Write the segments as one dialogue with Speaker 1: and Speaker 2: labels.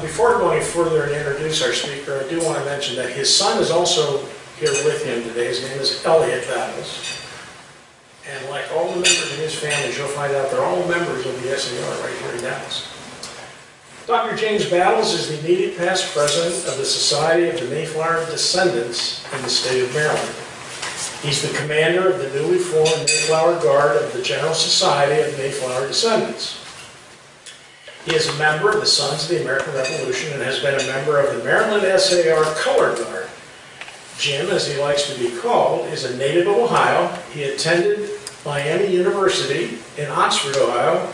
Speaker 1: Before going further and introduce our speaker, I do want to mention that his son is also here with him today. His name is Elliot Battles. And like all the members of his family, you'll find out they're all members of the SAR right here in Dallas. Dr. James Battles is the immediate past president of the Society of the Mayflower Descendants in the state of Maryland. He's the commander of the newly formed Mayflower Guard of the General Society of Mayflower Descendants. He is a member of the Sons of the American Revolution and has been a member of the Maryland SAR Color Guard. Jim, as he likes to be called, is a native of Ohio. He attended Miami University in Oxford, Ohio,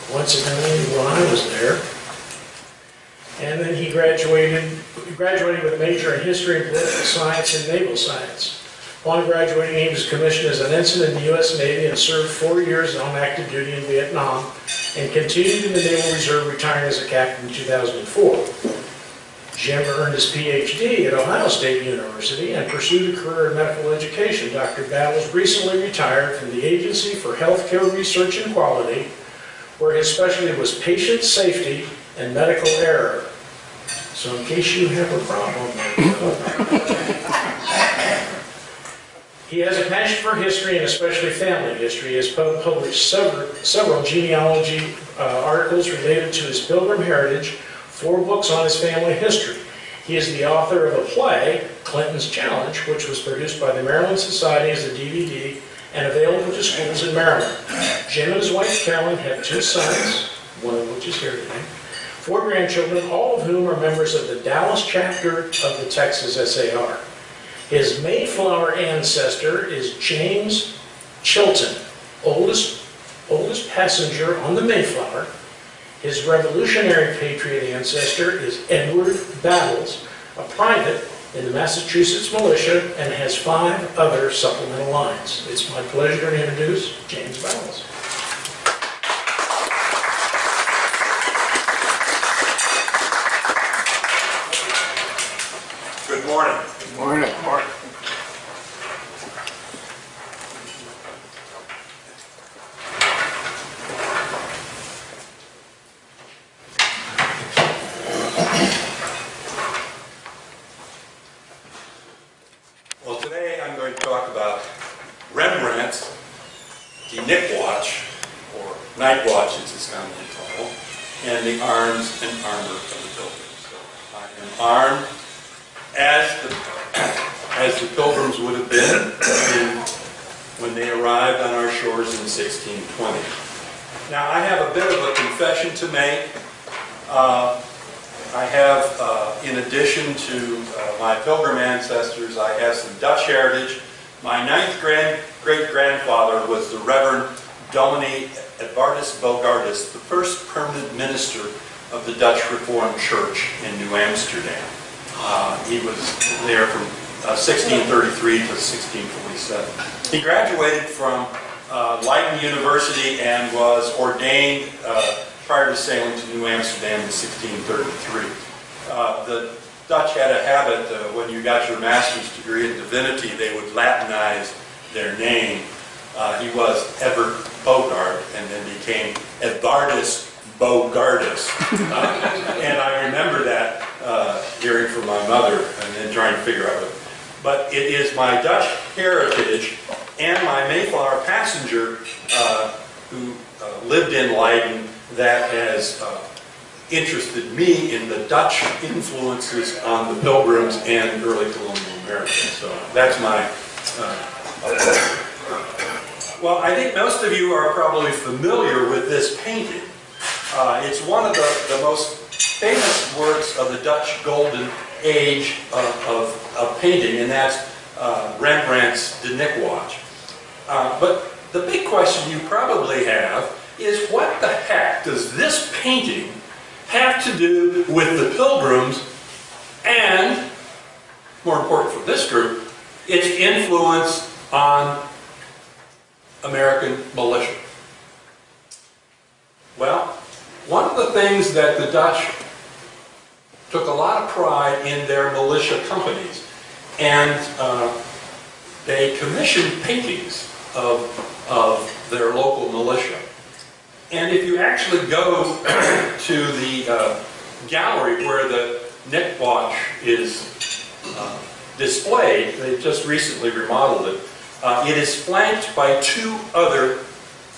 Speaker 1: coincidentally when I was there. And then he graduated with a major in history and political science and naval science. Upon graduating, he was commissioned as an ensign in the U.S. Navy and served 4 years on active duty in Vietnam and continued in the Naval Reserve, retiring as a captain in 2004. Jim earned his Ph.D. at Ohio State University and pursued a career in medical education. Dr. Battles recently retired from the Agency for Healthcare Research and Quality, where his specialty was patient safety and medical error. So in case you have a problem, he has a passion for history and especially family history. He has published several genealogy articles related to his Pilgrim heritage, 4 books on his family history. He is the author of a play, Clinton's Challenge, which was produced by the Maryland Society as a DVD and available to schools in Maryland. Jim and his wife Carolyn have 2 sons, one of which is here today, 4 grandchildren, all of whom are members of the Dallas chapter of the Texas SAR. His Mayflower ancestor is James Chilton, oldest passenger on the Mayflower. His Revolutionary Patriot ancestor is Edward Battles, a private in the Massachusetts militia, and has 5 other supplemental lines. It's my pleasure to introduce James Battles.
Speaker 2: Good morning.
Speaker 3: Good morning.
Speaker 2: Good morning. Well, today I'm going to talk about Rembrandt's The Nick Watch, or Night Watch as it's commonly called, and the arms and armor of the Pilgrims. So I am armed as the Pilgrims would have been when they arrived on our shores in 1620. Now, I have a bit of a confession to make. I have, in addition to my Pilgrim ancestors, I have some Dutch heritage. My 9th great-grandfather was the Reverend Dominee Edvardus Bogardus, the first permanent minister of the Dutch Reformed Church in New Amsterdam. He was there from 1633 to 1647. He graduated from Leiden University and was ordained prior to sailing to New Amsterdam in 1633. The Dutch had a habit, when you got your master's degree in divinity, they would Latinize their name. He was Evert Bogard and then became Edvardus Bogardus. And I remember that hearing from my mother and then trying to figure out what. But it is my Dutch heritage and my Mayflower passenger who lived in Leiden that has interested me in the Dutch influences on the Pilgrims and early colonial America. So that's my... Well, I think most of you are probably familiar with this painting. It's one of the most famous works of the Dutch Golden Age of painting, and that's Rembrandt's De Nick Watch. But the big question you probably have is, what the heck does this painting have to do with the Pilgrims and, more important for this group, its influence on American militia? Well, one of the things that the Dutch took a lot of pride in their militia companies, and they commissioned paintings of their local militia. And if you actually go to gallery where the Nick watch is displayed, they've just recently remodeled it. It is flanked by two other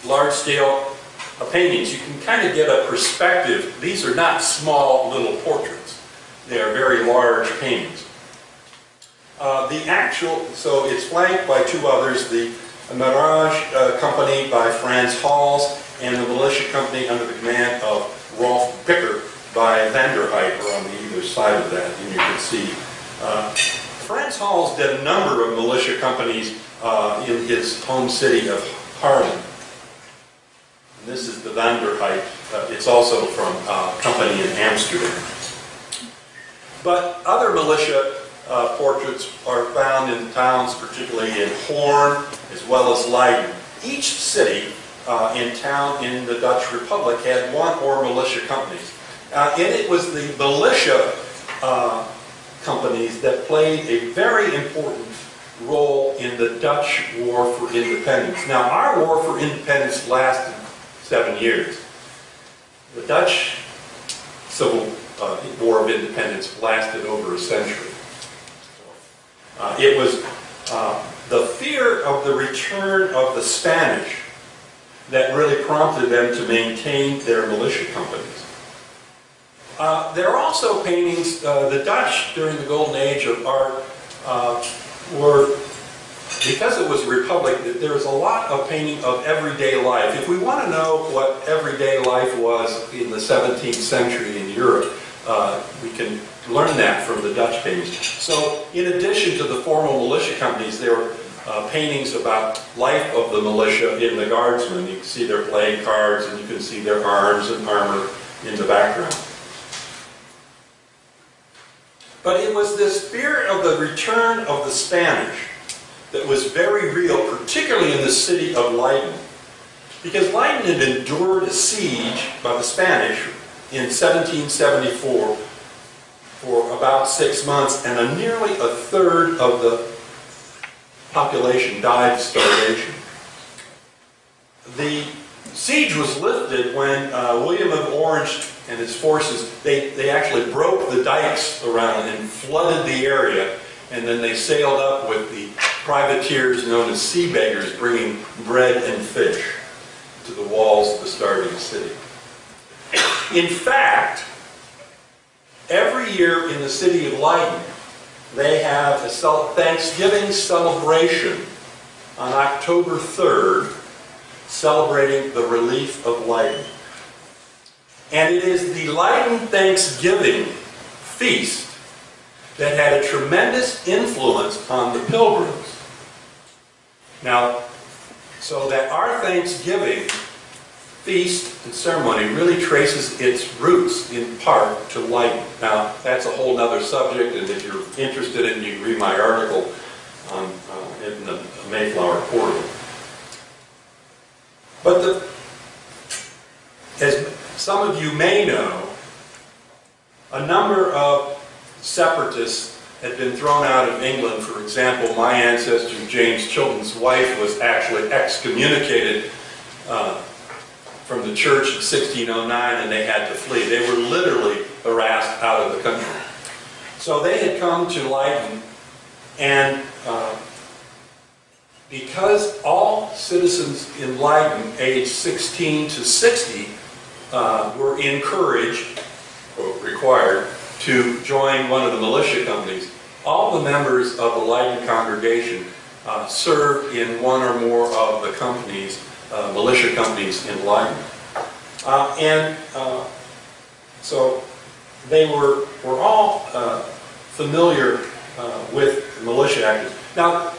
Speaker 2: large-scale paintings. You can kind of get a perspective. These are not small little portraits. They are very large paintings. So it's flanked by two others, the Mirage Company by Franz Hals and the Militia Company under the command of Rolf Bicker by Vanderheidt are on either side of that, and you can see. Franz Hals did a number of militia companies in his home city of Haarlem. And this is the Vanderheidt. It's also from a company in Amsterdam. But other militia portraits are found in towns, particularly in Hoorn, as well as Leiden. Each city in the Dutch Republic had one or militia companies. And it was the militia companies that played a very important role in the Dutch War for Independence. Now, our War for Independence lasted 7 years. The Dutch Civil War of Independence lasted over a century. It was the fear of the return of the Spanish that really prompted them to maintain their militia companies. There are also paintings, the Dutch during the Golden Age of art were, because it was a republic, there was a lot of painting of everyday life. If we want to know what everyday life was in the 17th century in Europe, we can learn that from the Dutch paintings. So in addition to the formal militia companies, there were paintings about life of the militia in the guardsmen. You can see their playing cards and you can see their arms and armor in the background. But it was this fear of the return of the Spanish that was very real, particularly in the city of Leiden. Because Leiden had endured a siege by the Spanish in 1774 for about 6 months, and nearly a third of the population died of starvation. The siege was lifted when William of Orange and his forces, they actually broke the dikes around and flooded the area, and then they sailed up with the privateers known as sea beggars, bringing bread and fish to the walls of the starving city. In fact, every year in the city of Leiden, they have a Thanksgiving celebration on October 3rd, celebrating the relief of Leiden. And it is the Leiden Thanksgiving feast that had a tremendous influence on the Pilgrims. Now, so that our Thanksgiving feast and ceremony really traces its roots in part to Leiden. Now, that's a whole other subject, and if you're interested in it, you can read my article on, in the Mayflower Portal. But as some of you may know, a number of separatists had been thrown out of England. For example, my ancestor James Chilton's wife was actually excommunicated from the church in 1609, and they had to flee. They were literally harassed out of the country. So they had come to Leiden, and because all citizens in Leiden aged 16 to 60 were encouraged, or required, to join one of the militia companies, all the members of the Leiden congregation served in one or more of the companies, militia companies in Leiden. So they were all familiar with militia actors. Now,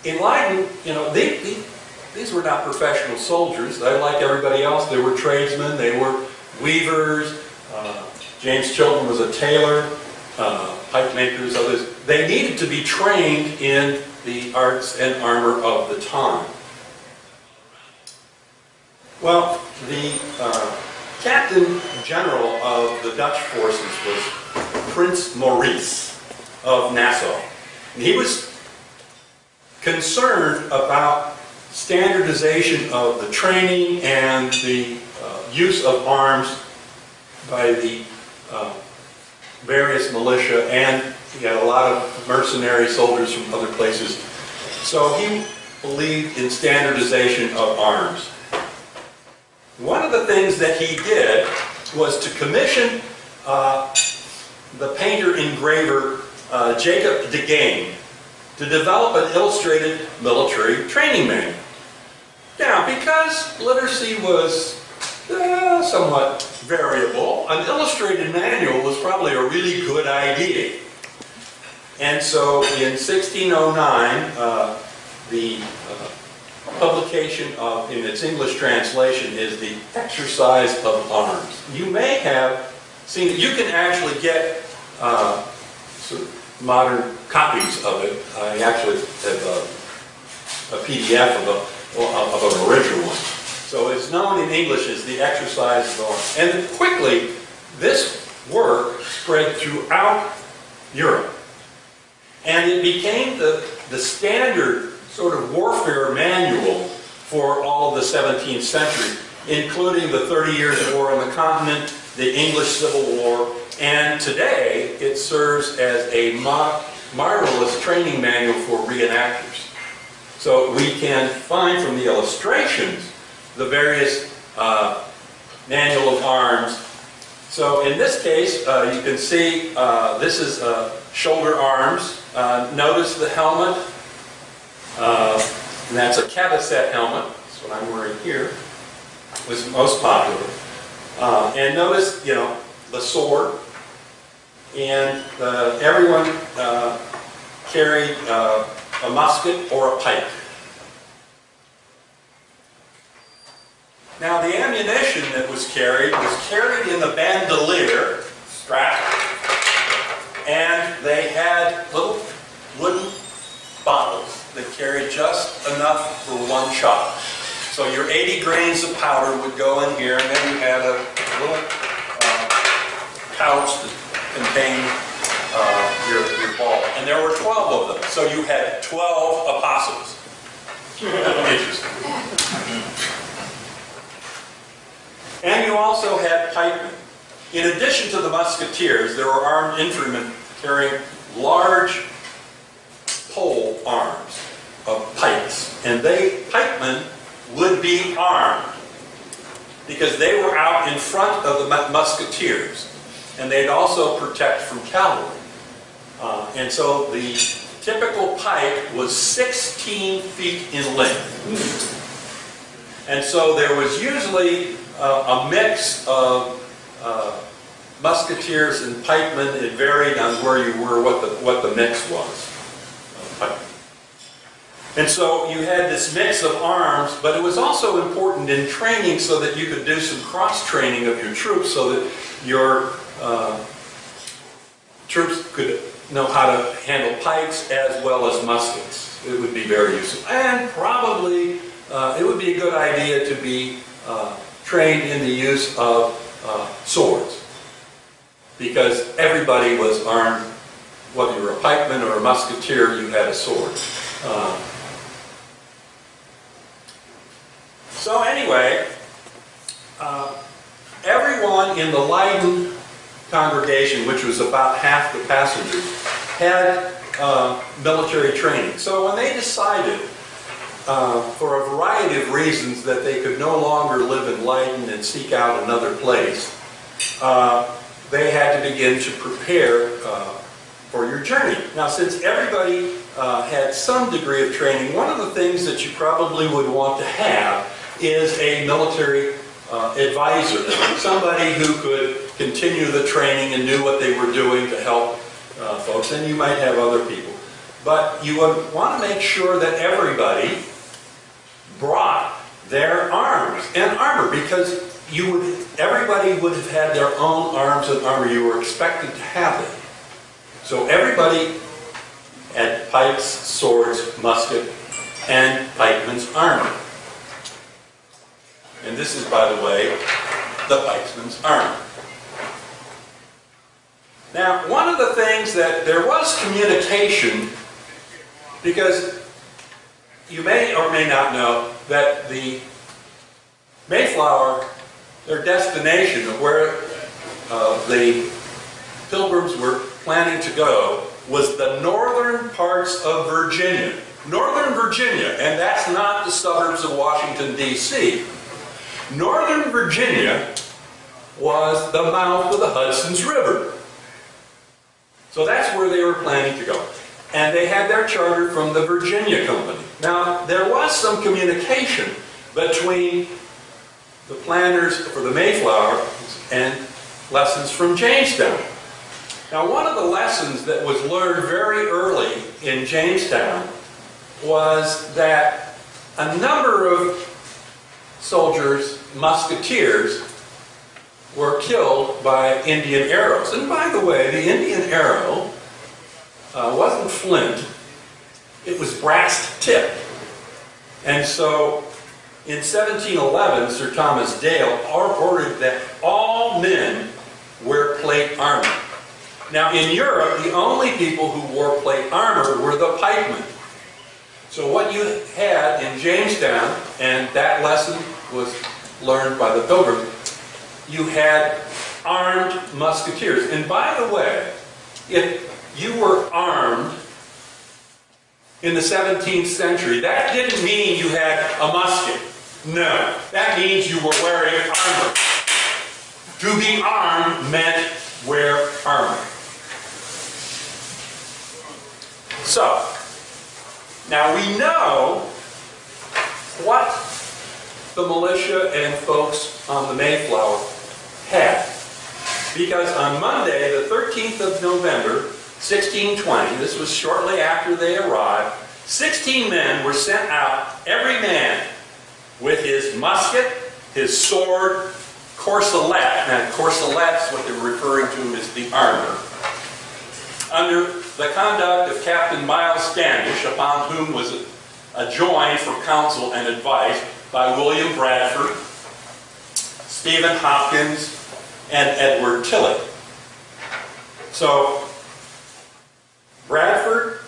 Speaker 2: in Leiden, you know, these were not professional soldiers. They, like everybody else, they were tradesmen, they were weavers. James Chilton was a tailor, pipe makers, others. They needed to be trained in the arts and armor of the time. Well, the Captain General of the Dutch forces was Prince Maurice of Nassau. And he was concerned about standardization of the training and the use of arms by the various militia, and he had a lot of mercenary soldiers from other places. So he believed in standardization of arms. One of the things that he did was to commission the painter-engraver Jacob de Gain to develop an illustrated military training manual. Now, because literacy was somewhat variable, an illustrated manual was probably a really good idea. And so in 1609, the publication of, in its English translation, is the Exercise of Arms. You may have seen it. You can actually get sort of modern copies of it. I actually have a PDF of an original one. So it's known in English as the Exercise of Arms. And quickly, this work spread throughout Europe. And it became the standard sort of warfare manual for all of the 17th century, including the 30 Years' War on the continent, the English Civil War, and today it serves as a marvelous training manual for reenactors. So we can find from the illustrations the various manual of arms. So in this case, you can see this is shoulder arms. Notice the helmet. And that's a caboset helmet. That's what I'm wearing here. It was most popular. And notice, you know, the sword. And everyone carried a musket or a pike. Now the ammunition that was carried in the bandolier strap, and they had little wooden bottles that carried just enough for one shot. So your 80 grains of powder would go in here, and then you had a little pouch that contained your ball. And there were 12 of them, so you had 12 apostles. Interesting. And you also had pikemen. In addition to the musketeers, there were armed infantrymen carrying large pole arms of pikes. And pikemen would be armed because they were out in front of the musketeers. And they'd also protect from cavalry. And so the typical pike was 16 feet in length. And so there was usually a mix of musketeers and pikemen. It varied on where you were, what the mix was. And so you had this mix of arms, but it was also important in training so that you could do some cross-training of your troops so that your troops could know how to handle pikes as well as muskets. It would be very useful. And probably it would be a good idea to be trained in the use of swords, because everybody was armed. Whether you were a pikeman or a musketeer, you had a sword. So anyway, everyone in the Leiden congregation, which was about half the passengers, had military training. So when they decided, for a variety of reasons, that they could no longer live in Leiden and seek out another place, they had to begin to prepare for your journey. Now, since everybody had some degree of training, one of the things that you probably would want to have is a military advisor, somebody who could continue the training and knew what they were doing to help folks, and you might have other people. But you would want to make sure that everybody brought their arms and armor, because everybody would have had their own arms and armor. You were expected to have them. So everybody had pikes, swords, musket, and pikeman's armor. And this is, by the way, the pikeman's armor. Now, one of the things that there was communication, because you may or may not know that the Mayflower, their destination of where the Pilgrims were planning to go was the northern parts of Virginia. Northern Virginia, and that's not the suburbs of Washington, D.C. Northern Virginia was the mouth of the Hudson's River. So that's where they were planning to go. And they had their charter from the Virginia Company. Now, there was some communication between the planners for the Mayflower and lessons from Jamestown. Now, one of the lessons that was learned very early in Jamestown was that a number of soldiers, musketeers, were killed by Indian arrows. And by the way, the Indian arrow wasn't flint, it was brass tip. And so in 1711, Sir Thomas Dale ordered that all men wear plate armor. Now in Europe, the only people who wore plate armor were the pikemen. So what you had in Jamestown, and that lesson was learned by the Pilgrims, you had armed musketeers. And by the way, if you were armed in the 17th century, that didn't mean you had a musket. No, that means you were wearing armor. To be armed meant wear armor. So, now we know what the militia and folks on the Mayflower had. Because on Monday, the 13th of November, 1620, this was shortly after they arrived, 16 men were sent out, every man with his musket, his sword, corselet, and corselet's what they're referring to as the armor, under the conduct of Captain Miles Standish, upon whom was adjoined for counsel and advice by William Bradford, Stephen Hopkins, and Edward Tilley. So, Bradford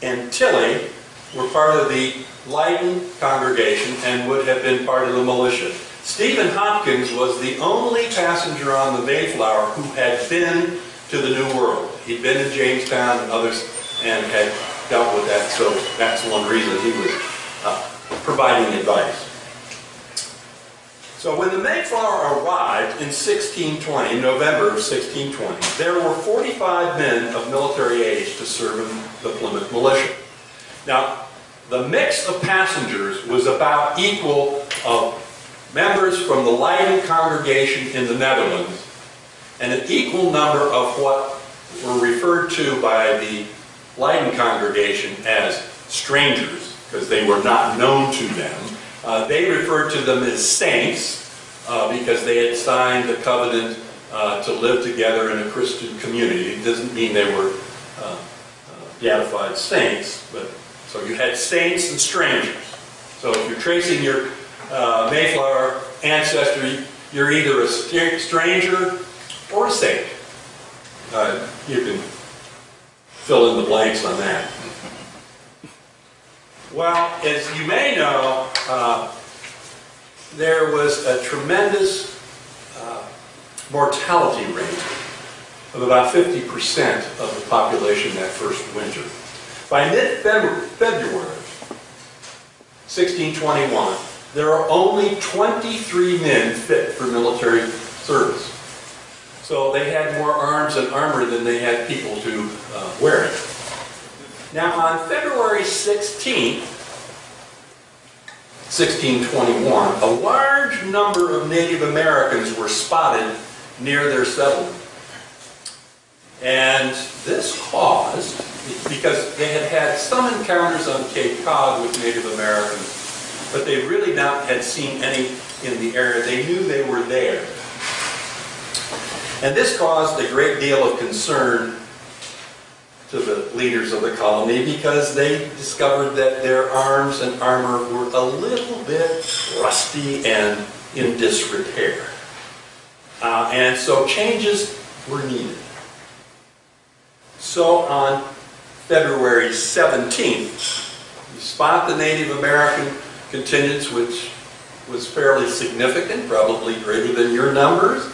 Speaker 2: and Tilley were part of the Leyden congregation and would have been part of the militia. Stephen Hopkins was the only passenger on the Mayflower who had been to the New World. He'd been in Jamestown and others and had dealt with that, so that's one reason he was providing advice. So when the Mayflower arrived in 1620, November of 1620, there were 45 men of military age to serve in the Plymouth militia. Now, the mix of passengers was about equal of members from the Leyden congregation in the Netherlands and an equal number of what were referred to by the Leyden congregation as strangers, because they were not known to them. They referred to them as saints because they had signed the covenant to live together in a Christian community. It doesn't mean they were beatified saints, but so you had saints and strangers. So if you're tracing your Mayflower ancestry, you're either a stranger or a saint. You can fill in the blanks on that. Well, as you may know, there was a tremendous mortality rate of about 50% of the population that first winter. By mid-February 1621, there are only 23 men fit for military service. So they had more arms and armor than they had people to wear it. Now on February 16th, 1621, a large number of Native Americans were spotted near their settlement. And this caused, because they had had some encounters on Cape Cod with Native Americans, but they really had seen any in the area. They knew they were there. And this caused a great deal of concern to the leaders of the colony because they discovered that their arms and armor were a little bit rusty and in disrepair. And so changes were needed. So on February 17th, you spot the Native American contingents, which was fairly significant, probably greater than your numbers.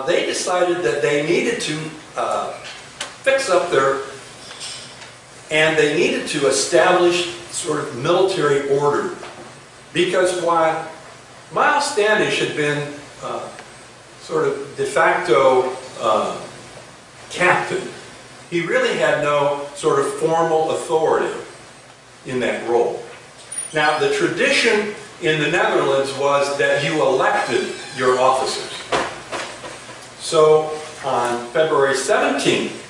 Speaker 2: they decided that they needed to fix up and they needed to establish sort of military order. Because while Miles Standish had been sort of de facto captain, he really had no sort of formal authority in that role. Now, the tradition in the Netherlands was that you elected your officers. So, on February 17th,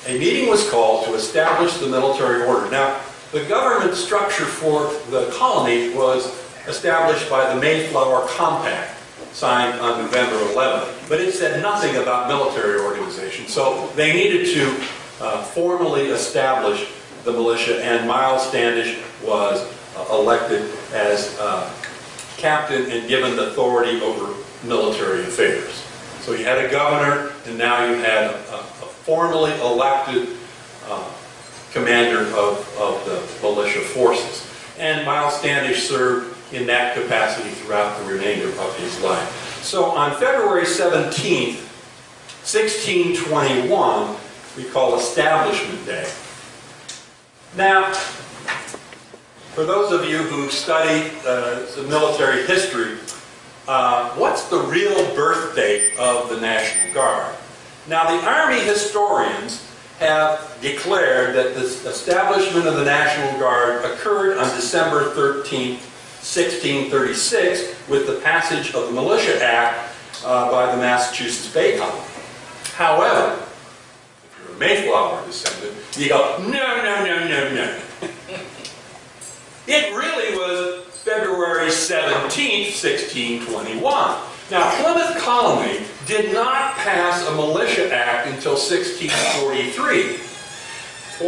Speaker 2: a meeting was called to establish the military order. Now, the government structure for the colony was established by the Mayflower Compact, signed on November 11th. But it said nothing about military organization. So they needed to formally establish the militia, and Miles Standish was elected as captain and given authority over military affairs. So you had a governor, and now you had a formally elected commander of the militia forces. And Miles Standish served in that capacity throughout the remainder of his life. So on February 17th, 1621, we call Establishment Day. Now, for those of you who study the military history, what's the real birth date of the National Guard? Now, the Army historians have declared that the establishment of the National Guard occurred on December 13th, 1636, with the passage of the Militia Act by the Massachusetts Bay Colony. However, if you're a Mayflower descendant, you go, no. It really was February 17th, 1621. Now, Plymouth Colony did not pass a Militia Act until 1643.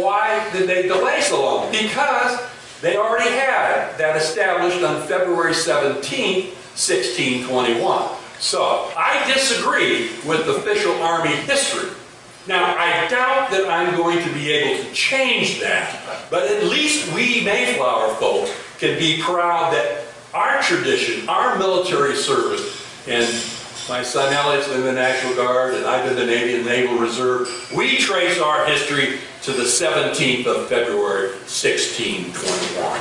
Speaker 2: Why did they delay so long? Because they already had that established on February 17th, 1621. So, I disagree with official Army history. Now, I doubt that I'm going to be able to change that, but at least we Mayflower folk can be proud that our tradition, our military service, and my son Elliot's in the National Guard, and I've been in the Navy and Naval Reserve, we trace our history to the 17th of February, 1621.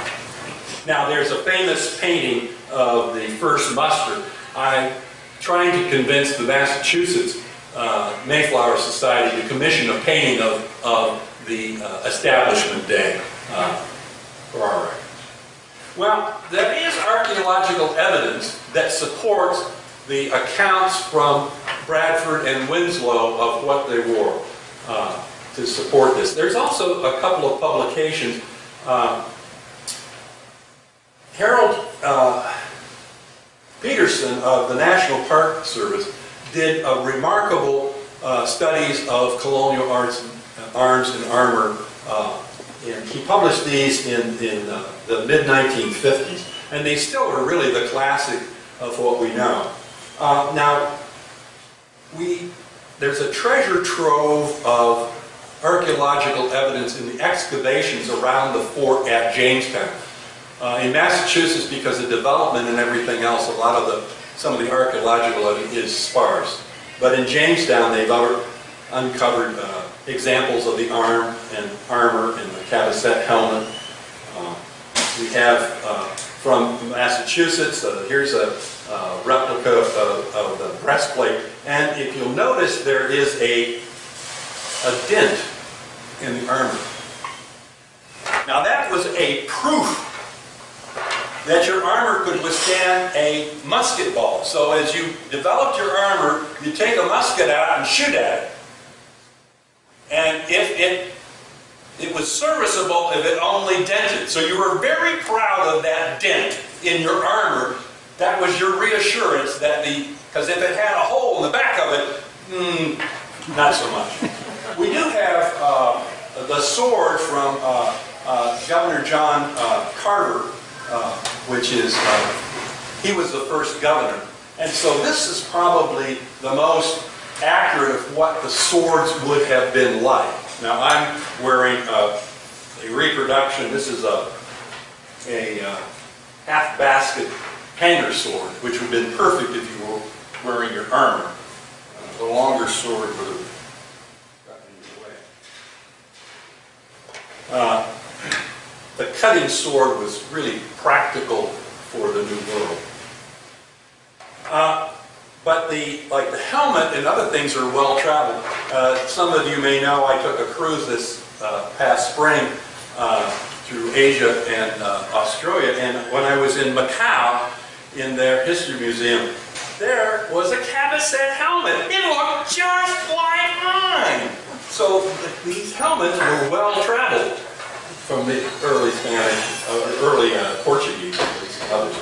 Speaker 2: Now, there's a famous painting of the first muster. I'm trying to convince the Massachusetts Mayflower Society to commission a painting of the Establishment Day for our record. Well, there is archaeological evidence that supports the accounts from Bradford and Winslow of what they wore to support this. There's also a couple of publications. Harold Peterson of the National Park Service did a remarkable studies of colonial arms and armor, and he published these in the mid-1950s, and they still are really the classic of what we know. Now, there's a treasure trove of archaeological evidence in the excavations around the fort at Jamestown. In Massachusetts, because of development and everything else, some of the archaeological evidence is sparse. But in Jamestown, they've uncovered examples of the armor and the cabesset helmet. We have from Massachusetts, here's a replica of the breastplate. And if you'll notice, there is a dent in the armor. Now that was a proof that your armor could withstand a musket ball. So as you developed your armor, you take a musket out and shoot at it. And if it was serviceable if it only dented. So you were very proud of that dent in your armor. That was your reassurance that because if it had a hole in the back of it, not so much. We do have the sword from Governor John Carter, which is, he was the first governor. And so this is probably the most accurate of what the swords would have been like. Now I'm wearing a reproduction. This is a half basket hanger sword, which would have been perfect if you wearing your armor. The longer sword would have gotten in your way. The cutting sword was really practical for the New World. But the helmet and other things are well traveled. Some of you may know I took a cruise this past spring through Asia and Australia, and when I was in Macau, in their history museum, there was a cabesset helmet. It looked just like mine. So these helmets were well traveled from the early Spanish, early Portuguese, at least others.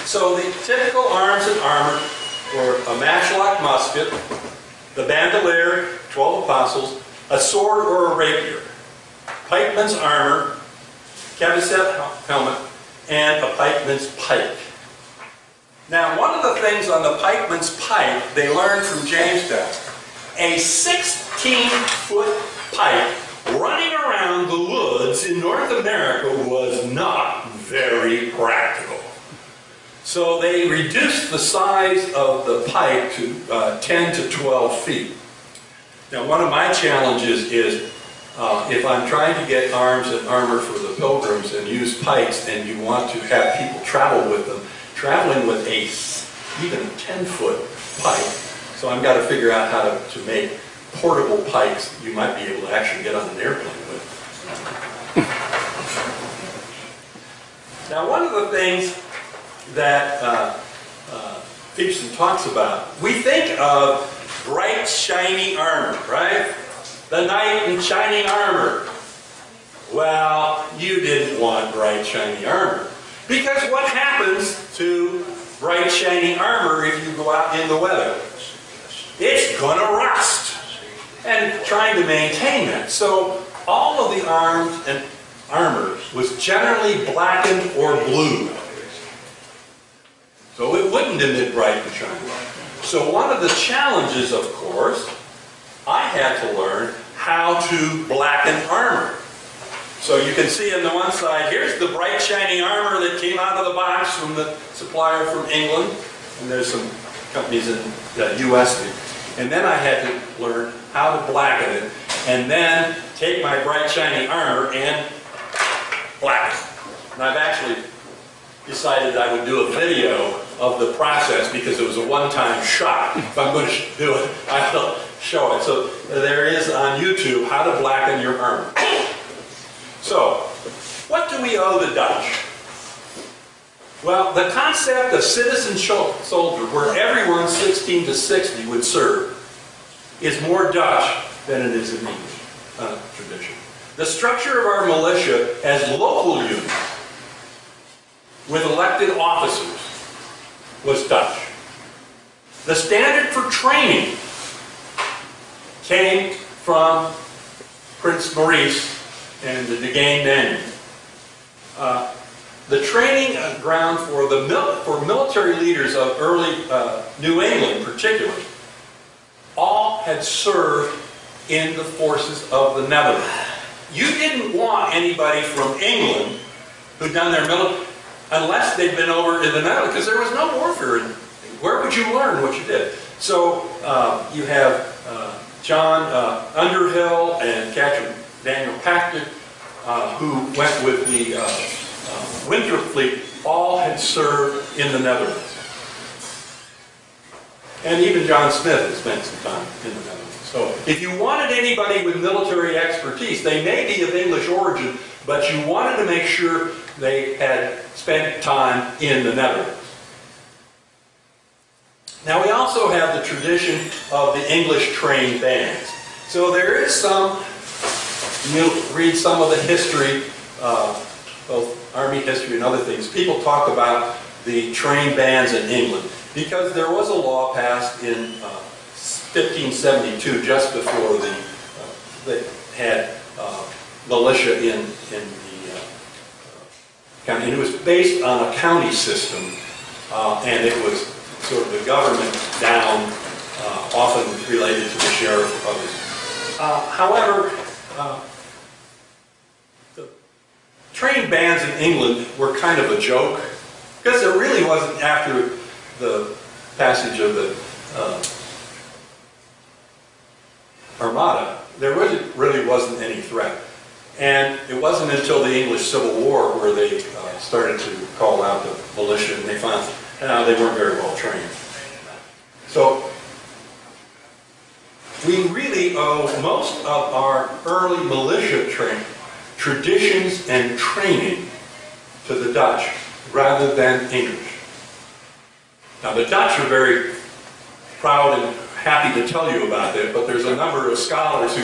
Speaker 2: So the typical arms and armor were a matchlock musket, the bandolier, 12 apostles, a sword or a rapier, pikeman's armor, cabesset helmet, and a pikeman's pike. Now, one of the things on the pikeman's pike they learned from Jamestown, a 16-foot pike running around the woods in North America was not very practical. So they reduced the size of the pike to 10 to 12 feet. Now, one of my challenges is if I'm trying to get arms and armor for the Pilgrims and use pikes, and you want to have people travel with them, traveling with a even 10-foot pike, so I've got to figure out how to make portable pikes you might be able to actually get on an airplane with. Now, one of the things that Peterson talks about, we think of bright, shiny armor, right? The knight in shining armor. Well, you didn't want bright, shiny armor. Because what happens to bright, shiny armor if you go out in the weather? It's going to rust. And trying to maintain that. So all of the arms and armor was generally blackened or blue. So it wouldn't emit bright and shiny. So one of the challenges, of course, I had to learn how to blacken armor. So you can see on the one side, here's the bright shiny armor that came out of the box from the supplier from England. And there's some companies in the US. And then I had to learn how to blacken it. And then take my bright shiny armor and blacken it. And I've actually decided I would do a video of the process because it was a one-time shot. If I'm going to do it, I'll show it. So there is on YouTube how to blacken your armor. So, what do we owe the Dutch? Well, the concept of citizen soldier, where everyone 16 to 60 would serve, is more Dutch than it is in English tradition. The structure of our militia as local units with elected officers was Dutch. The standard for training came from Prince Maurice and the Degain Manual. The training ground for military leaders of early New England, particularly, all had served in the forces of the Netherlands. You didn't want anybody from England who'd done their military unless they'd been over in the Netherlands, because there was no warfare. Where would you learn what you did? So you have John Underhill and Captain Daniel Packard, who went with the Winter Fleet, all had served in the Netherlands. And even John Smith had spent some time in the Netherlands. So if you wanted anybody with military expertise, they may be of English origin, but you wanted to make sure they had spent time in the Netherlands. Now we also have the tradition of the English trained bands. So there is some, you read some of the history, both Army history and other things, people talk about the trained bands in England because there was a law passed in 1572, just before they had militia in the county. And it was based on a county system, and it was sort of the government down, often related to the sheriff or others. However, the trained bands in England were kind of a joke, because it really wasn't after the passage of the Armada, there really wasn't any threat. And it wasn't until the English Civil War where they started to call out the militia, and they found they weren't very well trained. So we really owe most of our early militia traditions and training to the Dutch rather than English. Now the Dutch are very proud and happy to tell you about it, but there's a number of scholars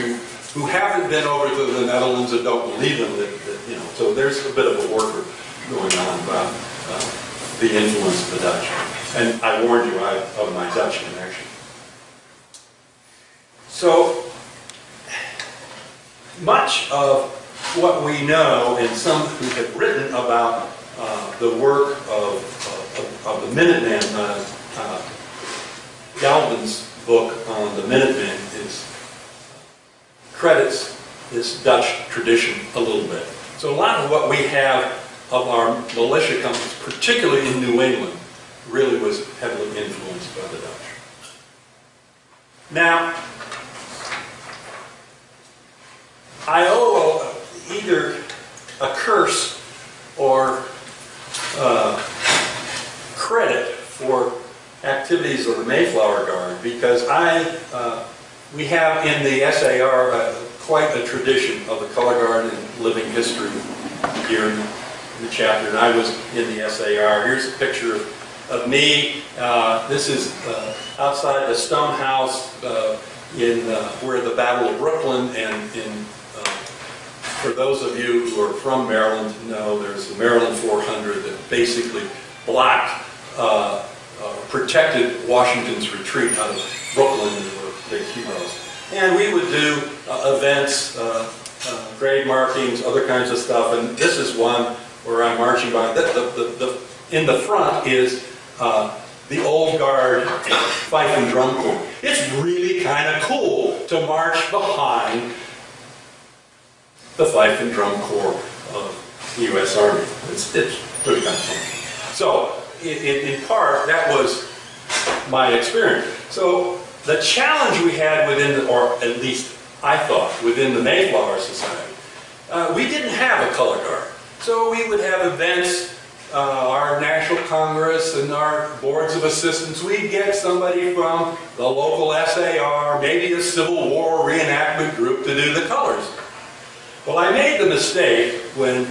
Speaker 2: who haven't been over to the Netherlands and don't believe them. So there's a bit of a worker going on about the influence of the Dutch. And I warned you of my Dutch connection. So much of what we know, and some who have written about the work of the Minutemen, Galvin's book on the Minutemen credits this Dutch tradition a little bit. So a lot of what we have of our militia companies, particularly in New England, really was heavily influenced by the Dutch. Now, I owe either a curse or credit for activities of the Mayflower Guard, because we have in the SAR quite a tradition of the color guard and living history here in the chapter, and I was in the SAR. Here's a picture of me. This is outside the stone house where the Battle of Brooklyn, and for those of you who are from Maryland know there's the Maryland 400 that basically blocked, protected Washington's retreat out of Brooklyn. They were big heroes. And we would do events, grave markings, other kinds of stuff, and this is one where I'm marching by. In the front is the old guard fife and drum corps. It's really kind of cool to march behind the fife and drum corps of the U.S. Army. It's pretty kind of fun. So, in part, that was my experience. So, the challenge we had within, or at least I thought, within the Mayflower Society, we didn't have a color guard. So we would have events, our National Congress and our boards of assistants, we'd get somebody from the local SAR, maybe a Civil War reenactment group to do the colors. Well, I made the mistake when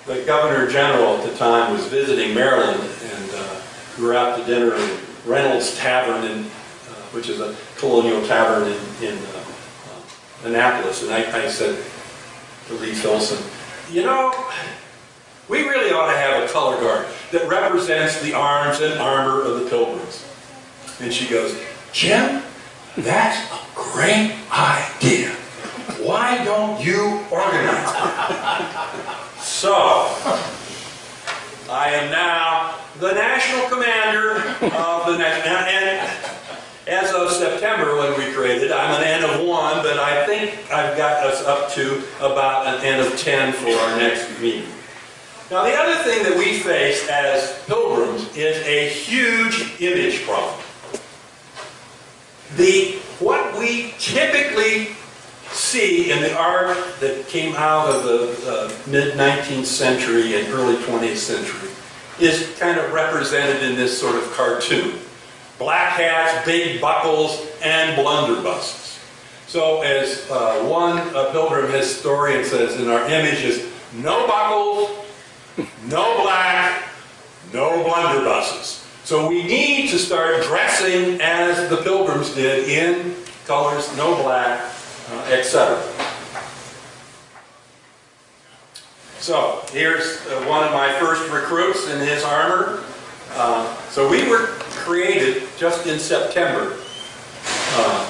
Speaker 2: the Governor General at the time was visiting Maryland, and we were out to dinner in Reynolds Tavern, which is a colonial tavern in Annapolis, and I said to Lee Filson, you know, we really ought to have a color guard that represents the arms and armor of the Pilgrims. And she goes, Jim, that's a great idea. Why don't you organize it? So, I am now the national commander of the national, and as of September when we created, I'm an N of 1, but I think I've got us up to about an N of 10 for our next meeting. Now the other thing that we face as Pilgrims is a huge image problem. What we typically see in the art that came out of the mid-19th century and early 20th century is kind of represented in this sort of cartoon. Black hats, big buckles, and blunderbusses. So as one Pilgrim historian says in our images, no buckles, no black, no blunderbusses. So we need to start dressing as the Pilgrims did in colors, no black, etc. So here's one of my first recruits in his armor. So we were created just in September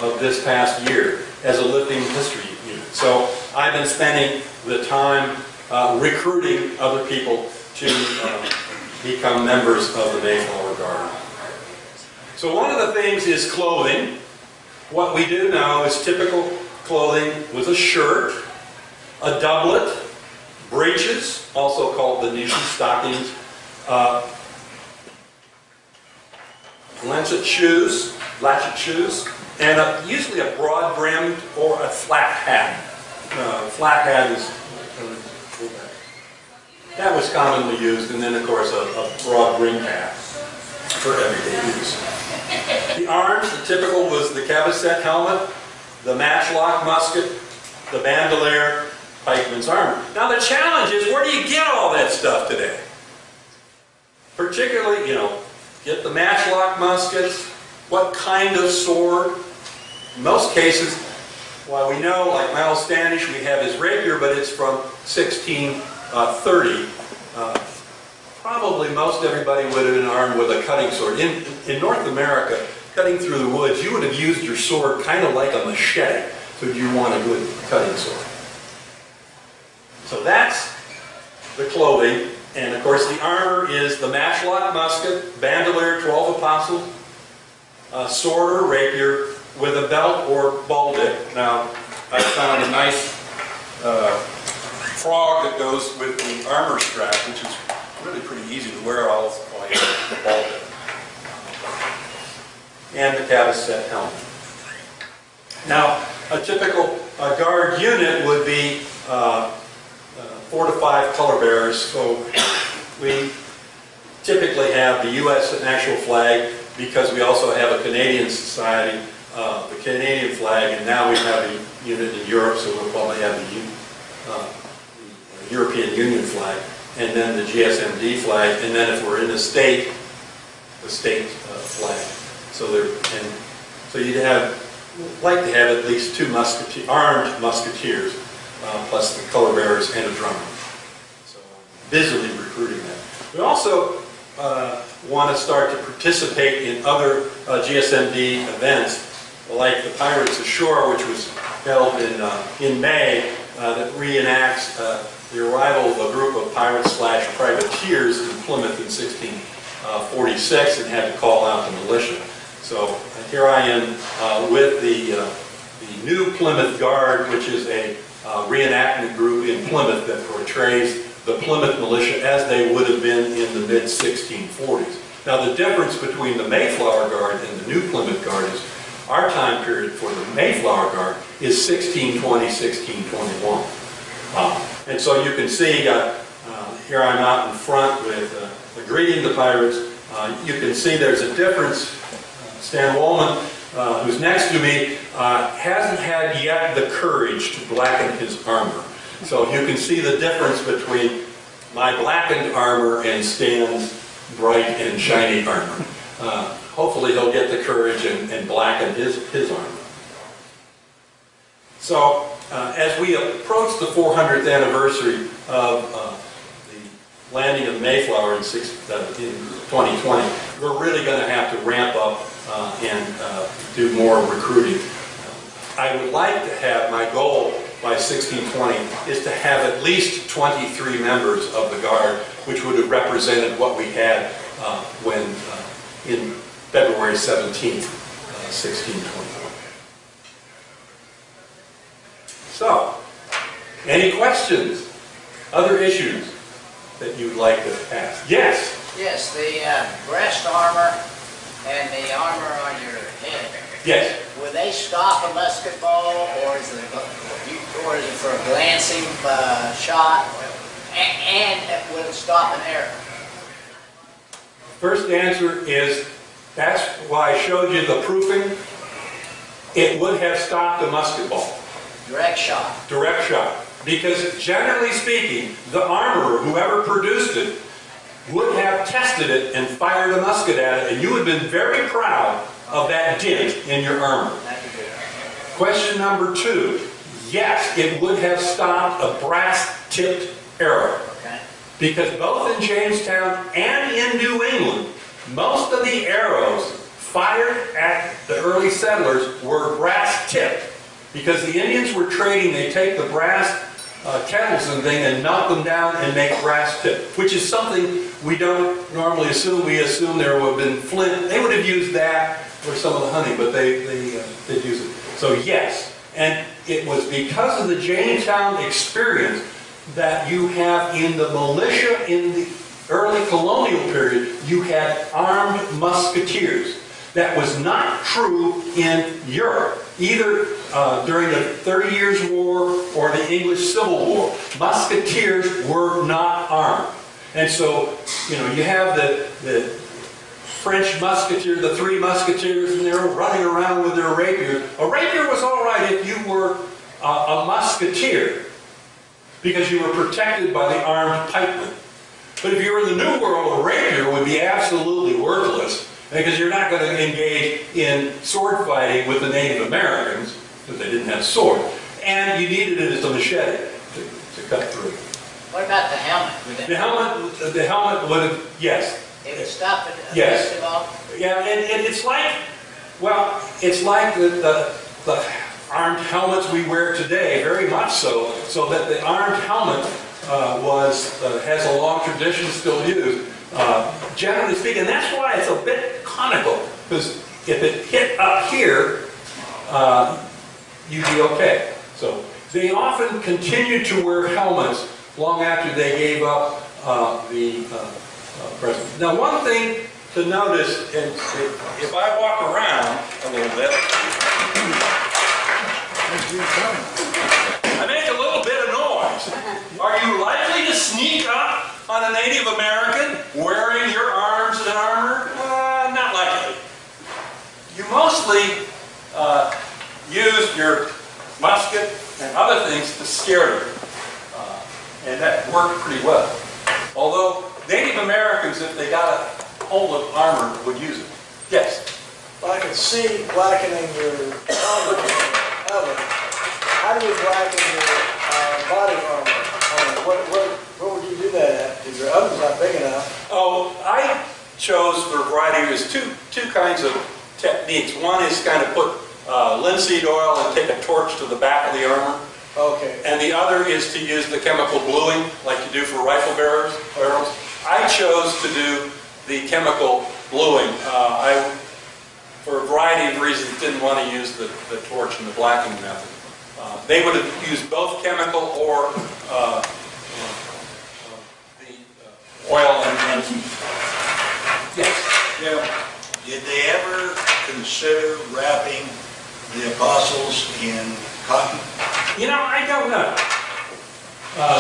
Speaker 2: of this past year as a living history unit. So I've been spending the time recruiting other people to become members of the Mayflower Guard. So one of the things is clothing. What we do now is typical clothing with a shirt, a doublet, breeches, also called Venetian stockings, latchet shoes, and usually a broad-brimmed or a flat hat. Flat hat is, that was commonly used, and then of course a broad-brimmed hat for everyday use. The arms, the typical was the cabesset helmet, the matchlock musket, the bandolier, pikeman's armor. Now the challenge is, where do you get all that stuff today? Particularly, get the matchlock muskets, what kind of sword? In most cases, while we know, like Miles Standish, we have his rapier, but it's from 1630. Probably most everybody would have been armed with a cutting sword. In North America, cutting through the woods, you would have used your sword kind of like a machete, so you want a good cutting sword. So that's the clothing, and of course the armor is the matchlock musket, bandolier, 12 apostles, sword or rapier with a belt or baldic. Now, I found a nice frog that goes with the armor strap, which is really pretty easy to wear all while you have the baldic. And the cabesset helmet. Now, a typical guard unit would be 4 to 5 color bearers. So we typically have the U.S. national flag, because we also have a Canadian society, the Canadian flag, and now we have a unit in Europe, so we'll probably have the European Union flag, and then the GSMD flag, and then if we're in a state, the state flag. So you'd like to have at least 2 armed musketeers, plus the color bearers and a drummer. So busily recruiting that. We also want to start to participate in other GSMD events, like the Pirates Ashore, which was held in May, that reenacts the arrival of a group of pirates/privateers in Plymouth in 1646 and had to call out the militia. So here I am with the new Plymouth Guard, which is a reenactment group in Plymouth that portrays the Plymouth militia as they would have been in the mid-1640s. Now the difference between the Mayflower Guard and the new Plymouth Guard is our time period for the Mayflower Guard is 1620, 1621. And so you can see, here I'm out in front with greeting the pirates. You can see there's a difference. Stan Wollman, who's next to me, hasn't had yet the courage to blacken his armor. So you can see the difference between my blackened armor and Stan's bright and shiny armor. Hopefully he'll get the courage and blacken his armor. So as we approach the 400th anniversary of the landing of the Mayflower in 2020, we're really going to have to ramp up and do more recruiting. I would like to have, my goal by 1620 is to have at least 23 members of the Guard, which would have represented what we had when in February 17th, 1621. So, any questions? Other issues that you'd like to ask? Yes?
Speaker 3: Yes, the breast armor and the armor on your head.
Speaker 2: Yes.
Speaker 3: Will they stop a musket ball, or is it for a glancing shot? And will it stop an arrow?
Speaker 2: First answer is, that's why I showed you the proofing. It would have stopped a musket ball.
Speaker 3: Direct shot.
Speaker 2: Direct shot. Because generally speaking, the armorer, whoever produced it, would have tested it and fired a musket at it, and you would have been very proud of that dent in your armor. Question number 2. Yes, it would have stopped a brass-tipped arrow.
Speaker 3: Okay.
Speaker 2: Because both in Jamestown and in New England, most of the arrows fired at the early settlers were brass-tipped. Because the Indians were trading, they take the brass kettles and thing and melt them down and make brass tipped, which is something we don't normally assume. We assume there would have been flint. They would have used that for some of the hunting, but they did use it. So yes, and it was because of the Jamestown experience that you have in the militia in the early colonial period, you had armed musketeers. That was not true in Europe, either during the 30 Years' War or the English Civil War. Musketeers were not armed. And so, you know, you have the French musketeer, the three musketeers, and they're running around with their rapiers. A rapier was all right if you were a musketeer, because you were protected by the armed pikemen. But if you were in the New World, a rapier would be absolutely worthless, because you're not going to engage in sword fighting with the Native Americans, because they didn't have swords, and you needed it as a machete to cut through.
Speaker 3: What about the helmet?
Speaker 2: The helmet would have, yes.
Speaker 3: It would stop it,
Speaker 2: Yes.
Speaker 3: it all?
Speaker 2: Yeah, and it's like, well, it's like the armed helmets we wear today, very much so, so that the armed helmet has a long tradition, still used, generally speaking. That's why it's a bit conical, because if it hit up here, you'd be okay. So they often continued to wear helmets long after they gave up the present. Now, one thing to notice, and if I walk around a little bit, I make a little bit of noise. Are you likely to sneak up on a Native American wearing your arms and armor? Not likely. You mostly used your musket and other things to scare them. And that worked pretty well. Although Native Americans, if they got a hold of armor, would use it. Yes?
Speaker 4: Well, I can see blackening your oven. How do you blacken your body armor? Where would you do that at? Because your oven's not big enough.
Speaker 2: Oh, I chose for variety. There's two kinds of techniques. One is kind of put linseed oil and take a torch to the back of the armor.
Speaker 4: Okay.
Speaker 2: And the other is to use the chemical bluing, like you do for rifle barrels. I chose to do the chemical bluing. For a variety of reasons, didn't want to use the torch and the blackening method. They would have used both chemical or the oil and heat. Yes.
Speaker 5: Yeah. Did they ever consider wrapping the apostles in cotton?
Speaker 2: You know, I don't know.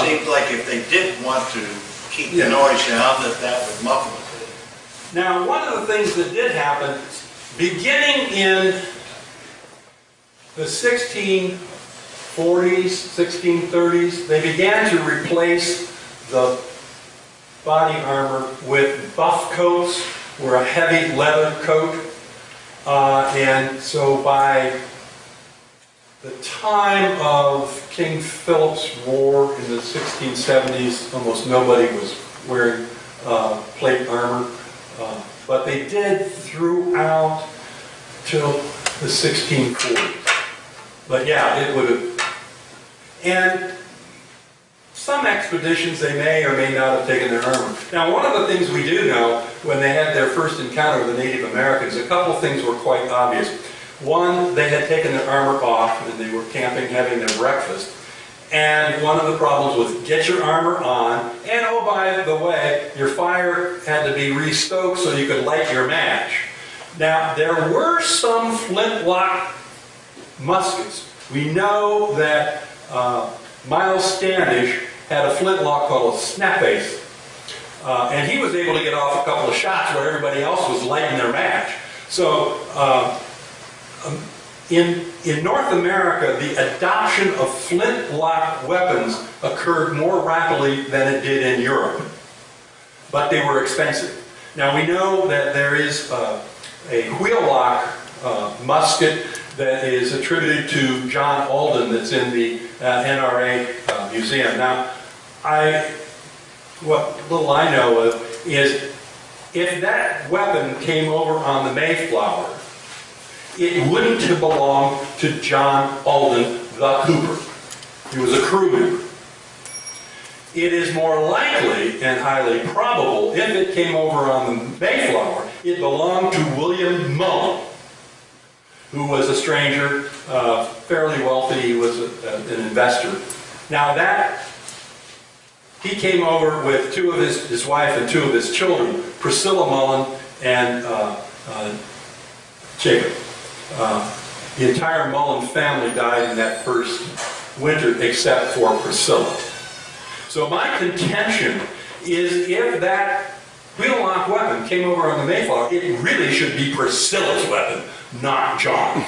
Speaker 5: Seems like if they did want to keep the noise down, that would muffle it.
Speaker 2: Now, one of the things that did happen, beginning in the 1640s, 1630s, they began to replace the body armor with buff coats, or a heavy leather coat. And so by the time of King Philip's War in the 1670s, almost nobody was wearing plate armor. But they did throughout till the 1640s. But yeah, it would have. And some expeditions they may or may not have taken their armor. Now, one of the things we do know, when they had their first encounter with the Native Americans, a couple of things were quite obvious. One, they had taken their armor off and they were camping, having their breakfast. And one of the problems was get your armor on, and oh, by the way, your fire had to be re-stoked so you could light your match. Now, there were some flintlock muskets. We know that Miles Standish had a flintlock called a snap-ace. And he was able to get off a couple of shots where everybody else was lighting their match. So, in North America, the adoption of flintlock weapons occurred more rapidly than it did in Europe. But they were expensive. Now we know that there is a wheel-lock musket that is attributed to John Alden that's in the NRA museum. Now, what little I know of is if that weapon came over on the Mayflower, it wouldn't have belonged to John Alden, the cooper. He was a crew member. It is more likely and highly probable, if it came over on the Mayflower, it belonged to William Mullen, who was a stranger, fairly wealthy. He was an investor. Now he came over with two of his wife and two of his children, Priscilla Mullen and Jacob. The entire Mullen family died in that first winter except for Priscilla. So my contention is if that wheel-lock weapon came over on the Mayflower, it really should be Priscilla's weapon, not John's.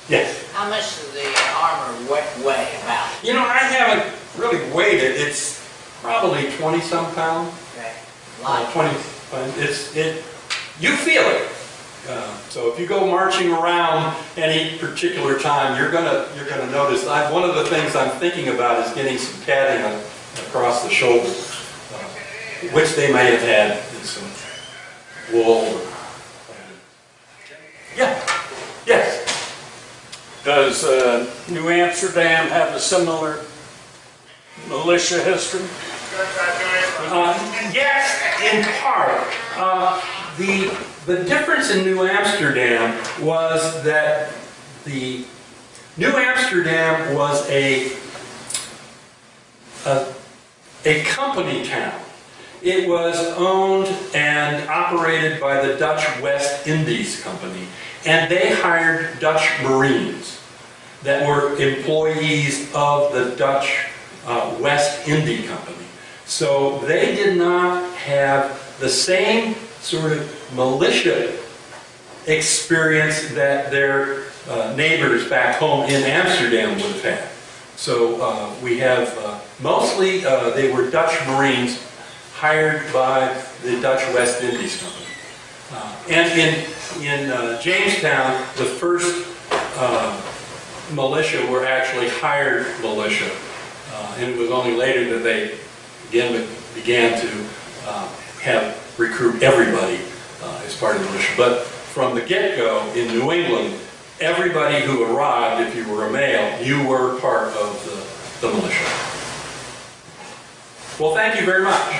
Speaker 2: Yes?
Speaker 3: How much does the armor weigh about?
Speaker 2: You know, I haven't really weighed it. It's probably 20-some pounds.
Speaker 3: Okay. Light.
Speaker 2: 20. You feel it. So if you go marching around any particular time, you're gonna notice. One of the things I'm thinking about is getting some padding across the shoulder, which they may have had in some wool. Yeah. Yes.
Speaker 6: Does New Amsterdam have a similar militia history?
Speaker 2: Yes, in part. The difference in New Amsterdam was that the New Amsterdam was a company town. It was owned and operated by the Dutch West Indies Company, and they hired Dutch Marines that were employees of the Dutch West India Company. So they did not have the same sort of militia experience that their neighbors back home in Amsterdam would have had. So we have mostly they were Dutch Marines hired by the Dutch West Indies Company. And in Jamestown, the first militia were actually hired militia. And it was only later that they began to recruit everybody as part of the militia. But from the get-go in New England, everybody who arrived, if you were a male, you were part of the militia. Well, thank you very much.